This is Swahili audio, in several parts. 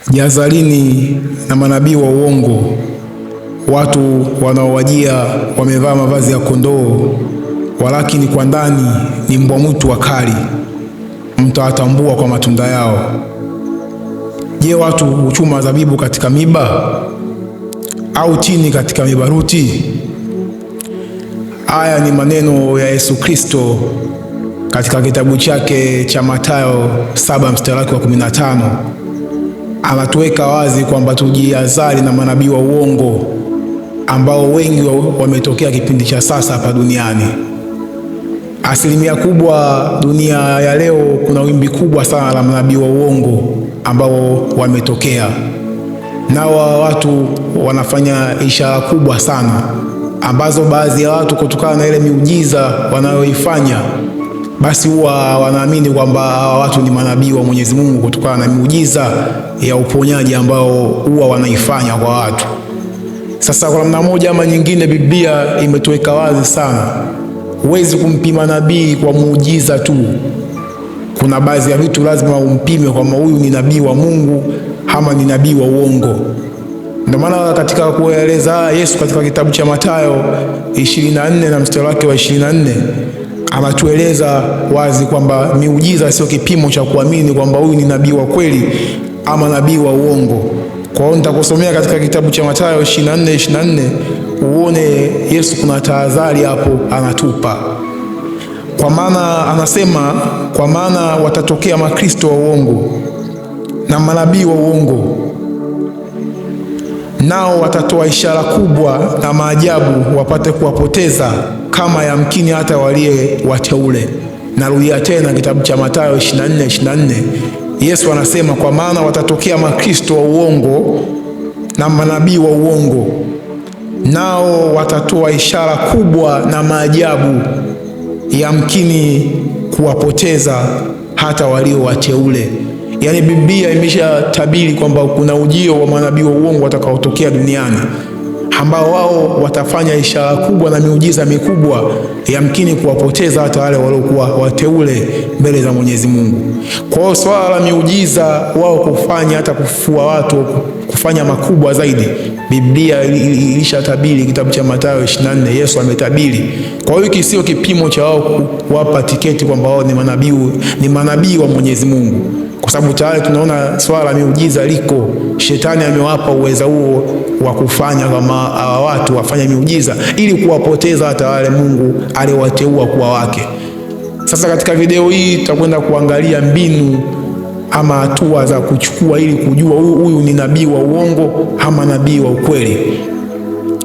Jihadharini na manabii wa uongo, watu wanaowajia wamevaa mavazi ya kondoo, walakini kwa ndani ni mbwa mwitu wakali. Mtawatambua kwa matunda yao. Je, watu huchuma zabibu katika miba au tini katika mibaruti? Haya ni maneno ya Yesu Kristo katika kitabu chake cha Mathayo 7:15. Anatuweka wazi kwamba tujihadhari na manabii wa uongo ambao wengi wametokea kipindi cha sasa hapa duniani. Asilimia kubwa dunia ya leo, kuna wimbi kubwa sana la manabii wa uongo ambao wametokea. Nao watu wanafanya ishara kubwa sana ambazo baadhi ya watu kutokana na ile miujiza wanayoifanya, basi huwa wanaamini kwamba hawa watu ni manabii wa Mwenyezi Mungu kutokana na miujiza ya uponyaji ambao huwa wanaifanya kwa watu. Sasa kwa namna moja ama nyingine, Biblia imetuweka wazi sana, huwezi kumpima nabii kwa muujiza tu. Kuna baadhi ya vitu lazima umpime kwamba huyu ni nabii wa Mungu ama ni nabii wa uongo. Ndio maana katika kueleza Yesu katika kitabu cha Mathayo 24 na mstari wake wa 24 anatueleza wazi kwamba miujiza sio kipimo cha kuamini kwamba huyu ni nabii wa kweli ama nabii wa uongo. Kwa hiyo nitakusomea katika kitabu cha Mathayo 24:24 uone Yesu kuna tahadhari hapo anatupa. Kwa maana anasema, kwa maana watatokea makristo wa uongo na manabii wa uongo, nao watatoa ishara kubwa na maajabu wapate kuwapoteza kama yamkini hata waliye wateule. Narudia tena kitabu cha Mathayo 24:24. Yesu anasema, kwa maana watatokea makristo wa uongo na manabii wa uongo, nao watatoa ishara kubwa na maajabu yamkini kuwapoteza hata walio wateule. Yaani Biblia imeshatabiri kwamba kuna ujio wa manabii wa uongo watakaotokea duniani, ambao wao watafanya ishara kubwa na miujiza mikubwa yamkini kuwapoteza hata wale waliokuwa wateule mbele za Mwenyezi Mungu. Kwa hiyo swala la miujiza wao kufanya, hata kufufua watu, kufanya makubwa zaidi, Biblia ilishatabiri kitabu cha Mathayo 24. Yesu ametabiri. Kwa hiyo hiki sio kipimo cha wao kuwapa tiketi kwamba wao ni manabii wa Mwenyezi Mungu, kwa sababu tayari tunaona swala la miujiza liko. Shetani amewapa uwezo huo wa kufanya kama hawa watu wafanya miujiza ili kuwapoteza hata wale Mungu aliwateua kuwa wake. Sasa katika video hii tutakwenda kuangalia mbinu ama hatua za kuchukua ili kujua huyu ni nabii wa uongo ama nabii wa ukweli.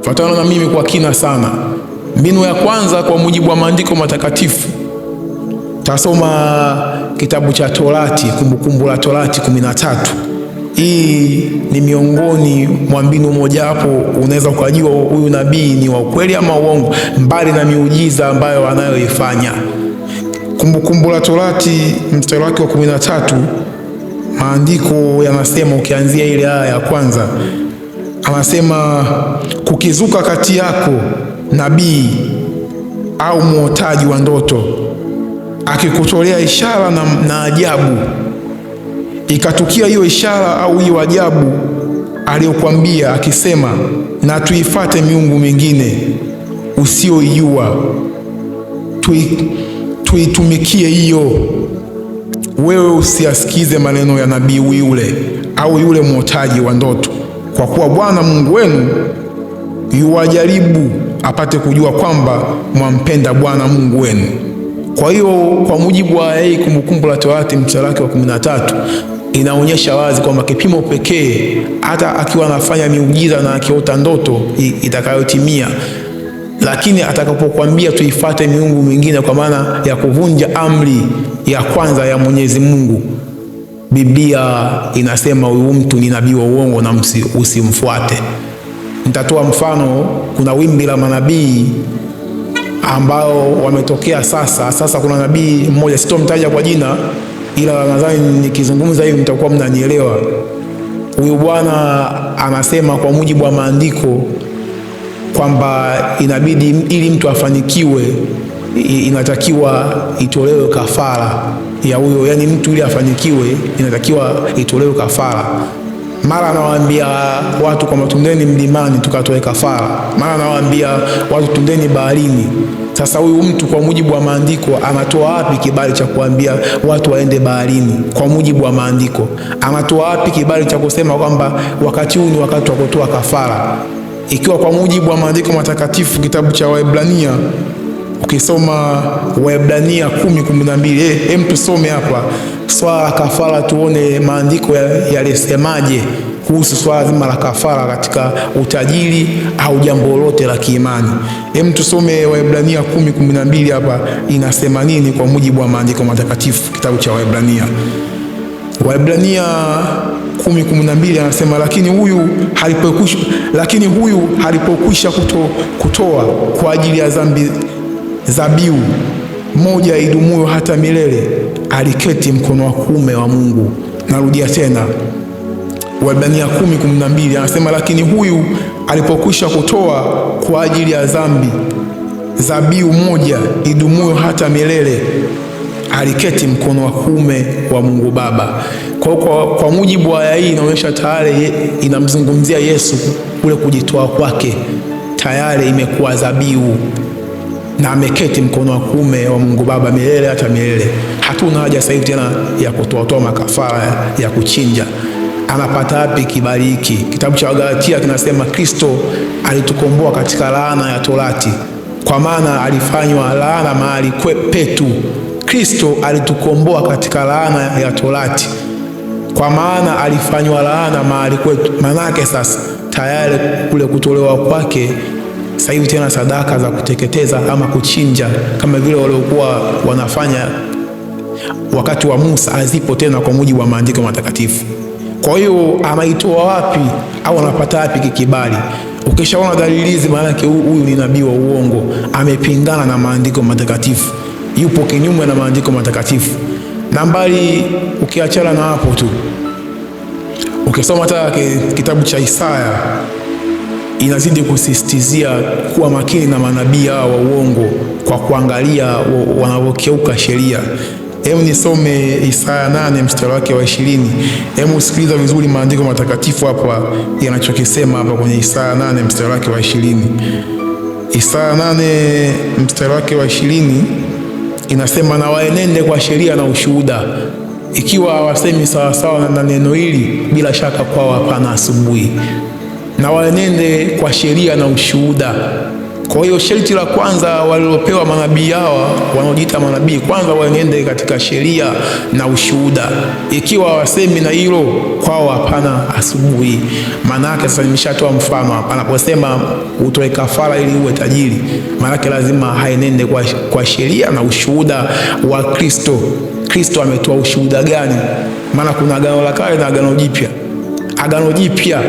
Fuatana na mimi kwa kina sana. Mbinu ya kwanza, kwa mujibu wa maandiko matakatifu, tasoma kitabu cha Torati, Kumbukumbu la Torati 13. Hii ni miongoni mwa mbinu moja hapo unaweza ukajua huyu nabii ni wa ukweli ama uongo, mbali na miujiza ambayo anayoifanya. Kumbukumbu la Torati mstari wake wa 13, maandiko yanasema, ukianzia ile aya ya kwanza, anasema, kukizuka kati yako nabii au muotaji wa ndoto akikutolea ishara na ajabu, ikatukia hiyo ishara au hiyo ajabu aliyokuambia akisema, na tuifate miungu mingine usioijua tuitumikie hiyo, wewe usiasikize maneno ya nabii yule au yule mwotaji wa ndoto, kwa kuwa Bwana Mungu wenu yuwajaribu apate kujua kwamba mwampenda Bwana Mungu wenu. Kwa hiyo kwa mujibu wa hii Kumbukumbu la Torati mstari wake wa 13 inaonyesha wazi kwamba kipimo pekee, hata akiwa anafanya miujiza na akiota ndoto itakayotimia, lakini atakapokuambia tuifate miungu mingine, kwa maana ya kuvunja amri ya kwanza ya Mwenyezi Mungu, Biblia inasema huyu mtu ni nabii wa uongo na usimfuate. Nitatoa mfano. Kuna wimbi la manabii ambao wametokea sasa. Kuna nabii mmoja, sitomtaja kwa jina, ila nadhani nikizungumza hivi mtakuwa mnanielewa. Huyu bwana anasema kwa mujibu wa maandiko kwamba inabidi ili mtu afanikiwe inatakiwa itolewe kafara ya huyo, yani mtu ili afanikiwe inatakiwa itolewe kafara. mara anawaambia watu kwamba tundeni mlimani tukatoe kafara, mara anawaambia watu tundeni baharini. Sasa huyu mtu kwa mujibu wa maandiko anatoa wapi kibali cha kuambia watu waende baharini? Kwa mujibu wa maandiko anatoa wapi kibali cha kusema kwamba wakati huu ni wakati wa kutoa kafara, ikiwa kwa mujibu wa maandiko matakatifu kitabu cha Waebrania, ukisoma Waebrania 10:12, tusome hapa swala la kafara, tuone maandiko yalisemaje kuhusu swala zima la kafara katika utajiri au jambo lolote la kiimani. Tusome Waebrania 10:12 hapa inasema nini kwa mujibu wa maandiko matakatifu, kitabu cha Waebrania. Waebrania 10:12 anasema, lakini huyu halipokwisha kutoa kwa ajili ya dhambi dhabihu moja idumuyo hata milele, aliketi mkono wa kuume wa Mungu. Narudia tena, Waebrania 10:12 anasema, lakini huyu alipokwisha kutoa kwa ajili ya dhambi dhabihu moja idumuyo hata milele, aliketi mkono wa kuume wa Mungu Baba. Kwa mujibu wa aya hii inaonyesha tayari inamzungumzia Yesu, kule kujitoa kwake tayari imekuwa dhabihu na ameketi mkono wa kuume wa Mungu Baba milele hata milele. Hatuna haja sasa hivi tena ya kutoa makafara ya kuchinja. Anapata wapi kibali hiki? Kitabu cha Wagalatia kinasema Kristo alitukomboa katika laana ya torati, kwa maana alifanywa laana mahali petu. Kristo alitukomboa katika laana ya torati, kwa maana alifanywa laana mahali kwetu. Manake sasa tayari kule kutolewa kwake sasa hivi tena sadaka za kuteketeza ama kuchinja kama vile waliokuwa wanafanya wakati wa Musa hazipo tena kwa mujibu wa maandiko matakatifu. Kwa hiyo anaitoa wapi au anapata wapi kibali? Ukishaona dalili hizi, maana yake huyu ni nabii wa uongo, amepingana na maandiko matakatifu, yupo kinyume na maandiko matakatifu. Nambari ukiachana na hapo tu, ukisoma hata kitabu cha Isaya inazidi kusisitizia kuwa makini na manabii hao wa uongo kwa kuangalia wanavyokeuka sheria. Nisome Isaya 8 mstari wake wa 20. Sikiliza vizuri maandiko matakatifu hapa yanachokisema hapa kwenye Isaya 8 mstari wake wa 20. Isaya 8 mstari wake wa 20 inasema, na waenende kwa sheria na ushuhuda, ikiwa hawasemi sawasawa na neno hili, bila shaka kwao hapana asubuhi. Na waenende kwa sheria na ushuhuda. Kwa hiyo sharti la kwanza walilopewa manabii hawa wanaojiita manabii, kwanza waenende katika sheria na ushuhuda. Ikiwa hawasemi na hilo, kwao hapana asubuhi. Maana yake sasa nimeshatoa mfano hapa, anaposema utoe kafara ili uwe tajiri, maana yake lazima haenende kwa sheria na ushuhuda wa Kristo. Kristo ametoa ushuhuda gani? Maana kuna Agano la Kale na Agano Jipya. Agano Jipya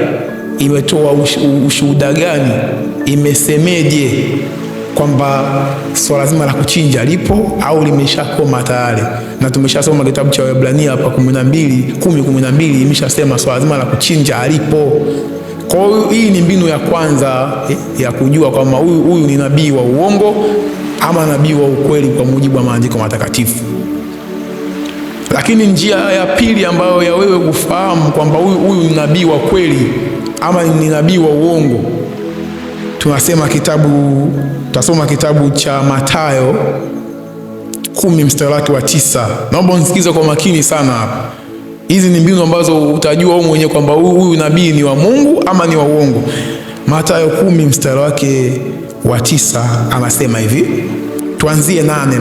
imetoa ushuhuda gani? Imesemeje kwamba swala zima la kuchinja lipo au limeshakoma tayari? Na tumeshasoma kitabu cha Waebrania hapa 10:12 imeshasema swala zima la kuchinja alipo. Kwa hiyo hii ni mbinu ya kwanza ya kujua kwamba huyu ni nabii wa uongo ama nabii wa ukweli kwa mujibu wa maandiko matakatifu. Lakini njia ya pili ambayo ya wewe kufahamu kwamba huyu ni nabii wa kweli ama ni nabii wa uongo, tutasoma kitabu cha Mathayo 10 mstari wake wa 9. Naomba unisikize kwa makini sana hapa. Hizi ni mbinu ambazo utajua wewe mwenyewe kwamba huyu nabii ni wa Mungu ama ni wa uongo. Mathayo 10 mstari wake wa 9 anasema hivi, tuanzie 8.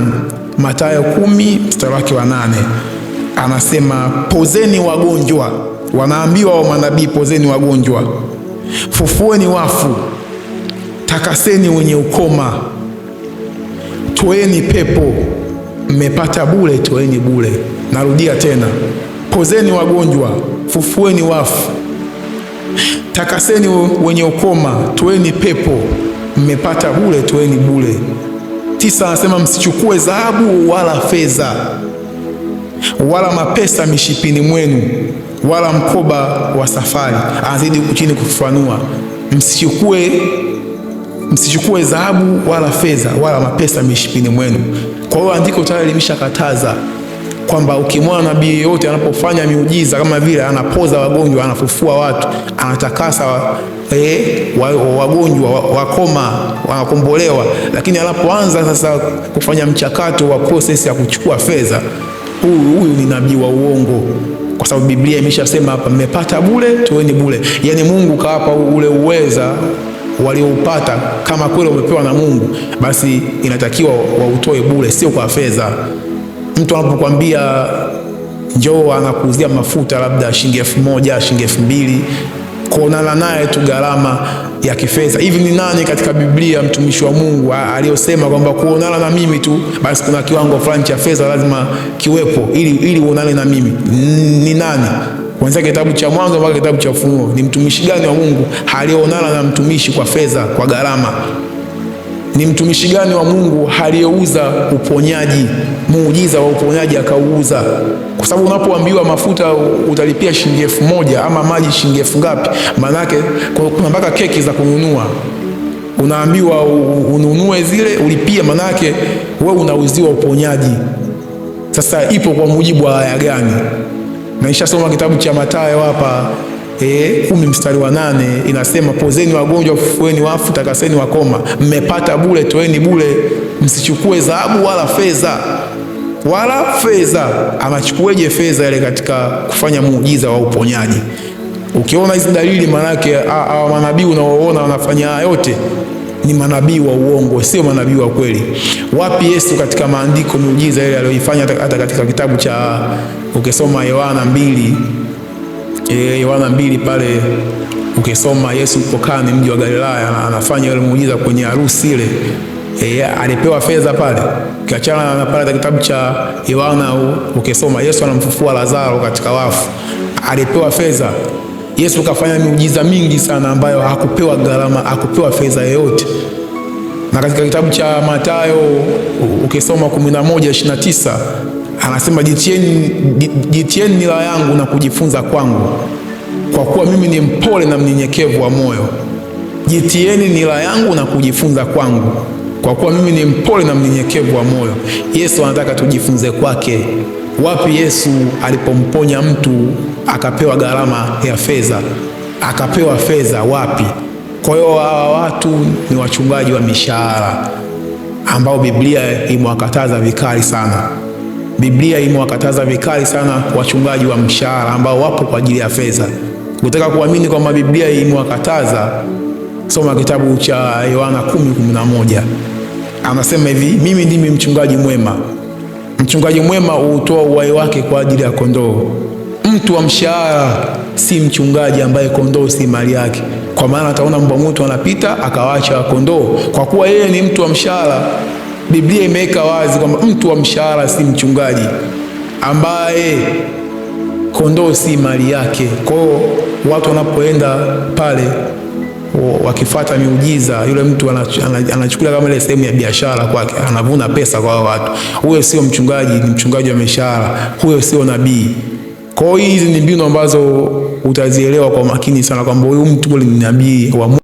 Mathayo 10 mstari wake wa 8 anasema, pozeni wagonjwa. Wanaambiwa wa manabii, pozeni wagonjwa, fufueni wafu, takaseni wenye ukoma, toeni pepo, mmepata bure, toeni bure. Narudia tena, pozeni wagonjwa, fufueni wafu, takaseni wenye ukoma, toeni pepo, mmepata bure, toeni bure. 9 anasema, msichukue dhahabu wala fedha wala mapesa mishipini mwenu, wala mkoba wa safari. Anazidi chini kufafanua, msichukue dhahabu wala fedha wala mapesa mishipini mwenu. Kwa hiyo andiko tayari limeshakataza kwamba ukimwona nabii yote anapofanya miujiza kama vile anapoza wagonjwa, anafufua watu, anatakasa wagonjwa, wakoma wanakombolewa, lakini anapoanza sasa kufanya mchakato wa process ya kuchukua fedha, huyu ni nabii wa uongo, kwa sababu Biblia imeshasema hapa, mmepata bure, toeni bure. Yani Mungu kawapa ule uweza walioupata, kama kweli umepewa na Mungu, basi inatakiwa wautoe bure, sio kwa fedha. Mtu anapokuambia njoo anakuuzia mafuta labda shilingi 1000, shilingi 2000, kuonana naye tu gharama ya kifedha. Hivi ni nani katika Biblia mtumishi wa Mungu aliyosema kwamba kuonana na mimi tu basi kuna kiwango fulani cha fedha lazima kiwepo ili uonane na mimi? Ni nani? Kuanzia kitabu cha Mwanzo mpaka kitabu cha Ufunuo, ni mtumishi gani wa Mungu alionana na mtumishi kwa fedha, kwa gharama? Ni mtumishi gani wa Mungu aliyeuza uponyaji, muujiza wa uponyaji akauuza? Kwa sababu unapoambiwa mafuta utalipia shilingi 1000 ama maji shilingi 1000 ngapi, manake kuna mpaka keki za kununua, unaambiwa ununue zile ulipie, manake wewe unauziwa uponyaji. Sasa ipo kwa mujibu wa aya gani? Na nishasoma kitabu cha Mathayo hapa 10 mstari wa 8 inasema, pozeni wagonjwa, fufueni wafu, takaseni wakoma, mmepata bure, toeni bure, msichukue dhahabu wala fedha. Anachukueje fedha ile katika kufanya muujiza wa uponyaji? Ukiona hizi dalili, manake hawa manabii unaoona wanafanya yote ni manabii wa uongo, sio manabii wa kweli. Wapi Yesu katika maandiko muujiza ile aliyoifanya? Hata katika kitabu cha, ukisoma Yohana 2 pale, ukisoma Yesu upokaa ni mji wa Galilaya, anafanya ile muujiza kwenye harusi ile, alipewa fedha pale. Kiachana na pale kitabu cha Yohana, ukisoma Yesu anamfufua Lazaro katika wafu, alipewa fedha. Yesu kafanya miujiza mingi sana ambayo hakupewa gharama, hakupewa fedha yoyote. Na katika kitabu cha Mathayo ukisoma 11:29 anasema, jitieni nira yangu na kujifunza kwangu, kwa kuwa mimi ni mpole na mnyenyekevu wa moyo. Jitieni nira yangu na kujifunza kwangu, kwa kuwa mimi ni mpole na mnyenyekevu wa moyo. Yesu anataka tujifunze kwake. Wapi Yesu alipomponya mtu akapewa gharama ya fedha, akapewa fedha? Wapi? Kwa hiyo hawa watu ni wachungaji wa mishahara ambao Biblia imewakataza vikali sana. Biblia imewakataza vikali sana wachungaji wa mshahara ambao wapo kwa ajili ya fedha. Ukitaka kuamini kwamba Biblia imewakataza, soma kitabu cha Yohana 10:11. Anasema hivi, mimi ndimi mchungaji mwema. Mchungaji mwema hutoa uhai wake kwa ajili ya kondoo. Mtu wa mshahara si mchungaji ambaye kondoo si mali yake, kwa maana ataona mbwa mwitu anapita akawaacha kondoo. Kwa kuwa yeye ni mtu wa mshahara, Biblia imeweka wazi kwamba mtu wa mshahara si mchungaji ambaye kondoo si mali yake. Kwa hiyo watu wanapoenda pale wakifuata miujiza, yule mtu anachukulia kama ile sehemu ya biashara kwake, anavuna pesa kwa watu. Huyo sio mchungaji, ni mchungaji wa mishahara, huyo sio nabii. Kwa hiyo hizi ni mbinu ambazo utazielewa kwa makini sana kwamba huyu mtu ni nabii wa